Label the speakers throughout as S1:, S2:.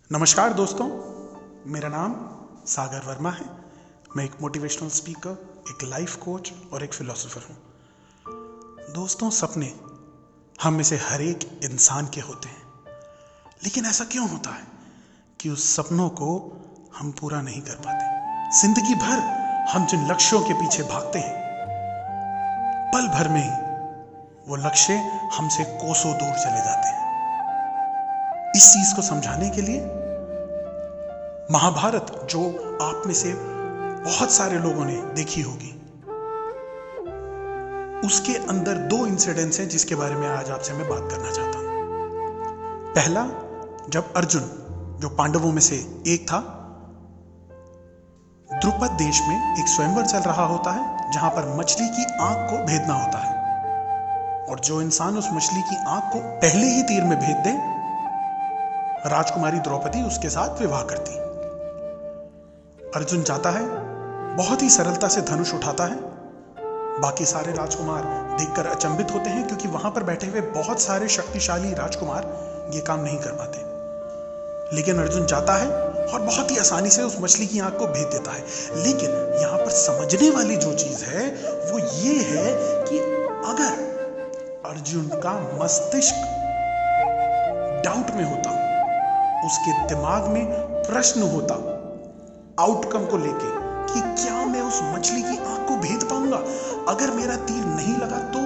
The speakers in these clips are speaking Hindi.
S1: नमस्कार दोस्तों, मेरा नाम सागर वर्मा है। मैं एक मोटिवेशनल स्पीकर, एक लाइफ कोच और एक फिलोसोफर हूँ। दोस्तों, सपने हम में से हर एक इंसान के होते हैं, लेकिन ऐसा क्यों होता है कि उस सपनों को हम पूरा नहीं कर पाते। जिंदगी भर हम जिन लक्ष्यों के पीछे भागते हैं, पल भर में ही वो लक्ष्य हमसे कोसों दूर चले जाते हैं। इस चीज को समझाने के लिए महाभारत, जो आप में से बहुत सारे लोगों ने देखी होगी, उसके अंदर दो इंसिडेंट्स हैं जिसके बारे में आज आपसे मैं बात करना चाहता हूं। पहला, जब अर्जुन, जो पांडवों में से एक था, द्रुपद देश में एक स्वयंवर चल रहा होता है जहां पर मछली की आंख को भेदना होता है, और जो इंसान उस मछली की आंख को पहले ही तीर में भेद दे, राजकुमारी द्रौपदी उसके साथ विवाह करती। अर्जुन जाता है, बहुत ही सरलता से धनुष उठाता है। बाकी सारे राजकुमार देखकर अचंभित होते हैं, क्योंकि वहां पर बैठे हुए बहुत सारे शक्तिशाली राजकुमार ये काम नहीं कर पाते। लेकिन अर्जुन जाता है और बहुत ही आसानी से उस मछली की आंख को भेद देता है। लेकिन यहां पर समझने वाली जो चीज है वो ये है कि अगर अर्जुन का मस्तिष्क डाउट में होता, उसके दिमाग में प्रश्न होता आउटकम को लेके कि क्या मैं उस मछली की आंख को भेद पाऊंगा, अगर मेरा तीर नहीं लगा तो,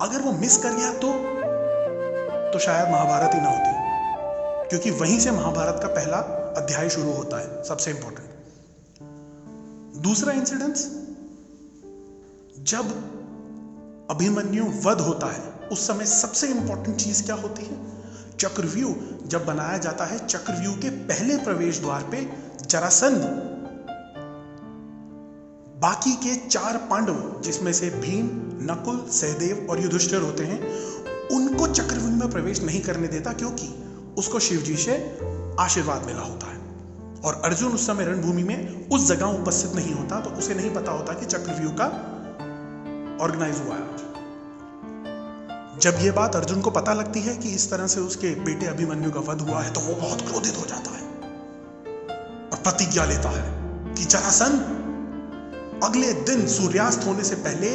S1: अगर वो मिस कर गया तो शायद महाभारत ही ना होती, क्योंकि वहीं से महाभारत का पहला अध्याय शुरू होता है, सबसे इंपॉर्टेंट। दूसरा इंसिडेंस, जब अभिमन्यु वध होता है, उस समय सबसे इंपॉर्टेंट चीज क्या होती है? चक्रव्यूह जब बनाया जाता है, चक्रव्यूह के पहले प्रवेश द्वार पे जरासंध बाकी के 4 पांडव, जिसमें से भीम, नकुल, सहदेव और युधिष्ठिर होते हैं, उनको चक्रव्यूह में प्रवेश नहीं करने देता, क्योंकि उसको शिवजी से आशीर्वाद मिला होता है। और अर्जुन उस समय रणभूमि में उस जगह उपस्थित नहीं होता, तो उसे नहीं पता होता कि चक्रव्यूह का ऑर्गेनाइज हुआ है। जब यह बात अर्जुन को पता लगती है कि इस तरह से उसके बेटे अभिमन्यु का वध हुआ है, तो वो बहुत क्रोधित हो जाता है और प्रतिज्ञा लेता है कि जरासंध, अगले दिन सूर्यास्त होने से पहले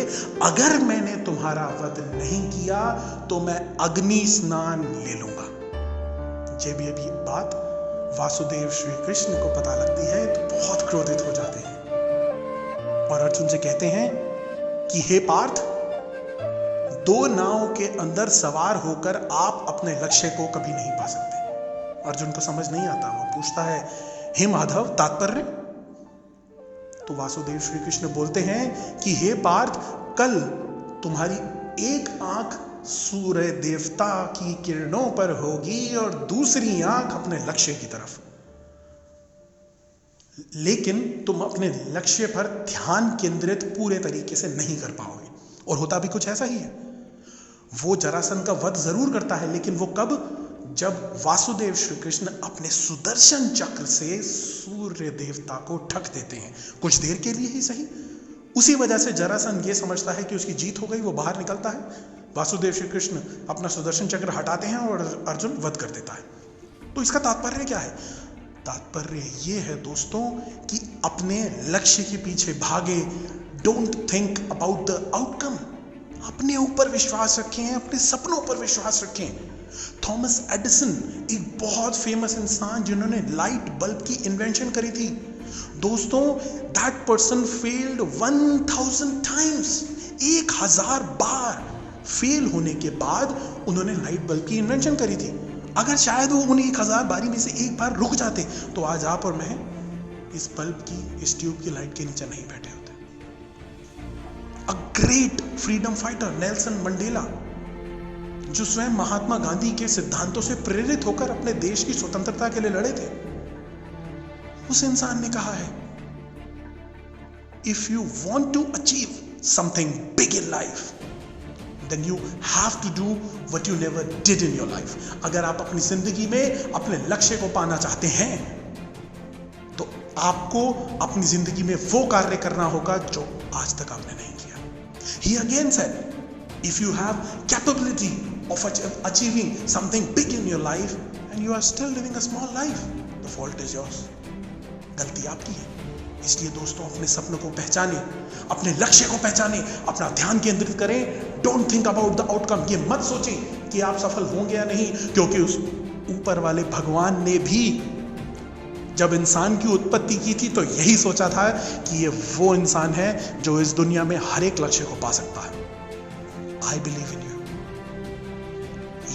S1: अगर मैंने तुम्हारा वध नहीं किया तो मैं अग्नि स्नान ले लूंगा। जब ये भी बात वासुदेव श्री कृष्ण को पता लगती है तो बहुत क्रोधित हो जाते हैं और अर्जुन से कहते हैं कि हे पार्थ, 2 नाव के अंदर सवार होकर आप अपने लक्ष्य को कभी नहीं पा सकते। अर्जुन को समझ नहीं आता, वो पूछता है, हे माधव, तात्पर्य? तो वासुदेव श्री कृष्ण बोलते हैं कि हे पार्थ, कल तुम्हारी एक आंख सूर्य देवता की किरणों पर होगी और दूसरी आंख अपने लक्ष्य की तरफ, लेकिन तुम अपने लक्ष्य पर ध्यान केंद्रित पूरे तरीके से नहीं कर पाओगे। और होता भी कुछ ऐसा ही है। वो जरासंध का वध जरूर करता है, लेकिन वो कब? जब वासुदेव श्री कृष्ण अपने सुदर्शन चक्र से सूर्य देवता को ठग देते हैं, कुछ देर के लिए ही सही। उसी वजह से जरासंध ये समझता है कि उसकी जीत हो गई, वो बाहर निकलता है। वासुदेव श्री कृष्ण अपना सुदर्शन चक्र हटाते हैं और अर्जुन वध कर देता है। तो इसका तात्पर्य क्या है? तात्पर्य ये है दोस्तों कि अपने लक्ष्य के पीछे भागे, don't think about the outcome. अपने ऊपर विश्वास रखें, अपने सपनों पर विश्वास रखें। थॉमस एडिसन, एक बहुत फेमस इंसान जिन्होंने लाइट बल्ब की इन्वेंशन करी थी, दोस्तों, that person failed 1000 times. 1000 bar fail होने के बाद उन्होंने लाइट बल्ब की इन्वेंशन करी थी। अगर शायद वो उन 1000 बारी में से एक बार रुक जाते तो आज आप और मैं इस बल्ब की, इस ट्यूब की लाइट के नीचे नहीं बैठे होते। A great freedom fighter Nelson Mandela, जो स्वयं महात्मा गांधी के सिद्धांतों से प्रेरित होकर अपने देश की स्वतंत्रता के लिए लड़े थे, उस इंसान ने कहा है, if you want to achieve something big in life, then you have to do what you never did in your life. अगर आप अपनी जिंदगी में अपने लक्ष्य को पाना चाहते हैं तो आपको अपनी जिंदगी में वो कार्य करना होगा जो आज तक आपने नहीं किया। He again said, if you have capability of achieving something big in your life, and you are still living a small life, the fault is yours. गलती आपकी है। इसलिए दोस्तों, अपने सपनों को पहचाने, अपने लक्ष्य को पहचाने, अपना ध्यान केंद्रित करें। Don't think about the outcome. ये मत सोचें कि आप सफल होंगे या नहीं, क्योंकि उस ऊपर वाले भगवान ने भी जब इंसान की उत्पत्ति की थी तो यही सोचा था कि ये वो इंसान है जो इस दुनिया में हर एक लक्ष्य को पा सकता है। I believe in you.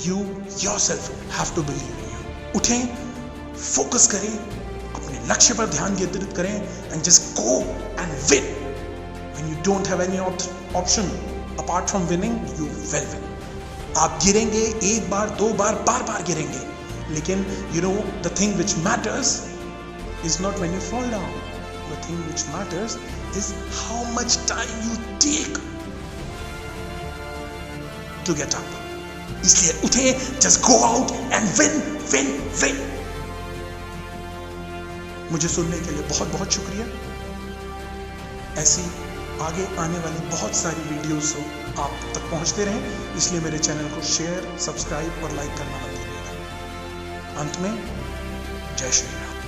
S1: You yourself have to believe in you. उठें, फोकस करें, अपने लक्ष्य पर ध्यान केंद्रित करें and just go and win. When you don't have any option apart from winning, you will win. आप गिरेंगे, एक बार, दो बार, बार बार गिरेंगे, लेकिन you know the thing which matters is not when you fall down. The thing which matters is how much time you take to get up. इसलिए उठे, just go out and win, win, win. मुझे सुनने के लिए बहुत बहुत शुक्रिया। ऐसी आगे आने वाली बहुत सारी वीडियोस आप तक पहुंचते रहें, इसलिए मेरे चैनल को शेयर, सब्सक्राइब और लाइक करना मत भूलिएगा। अंत में जय श्री राम।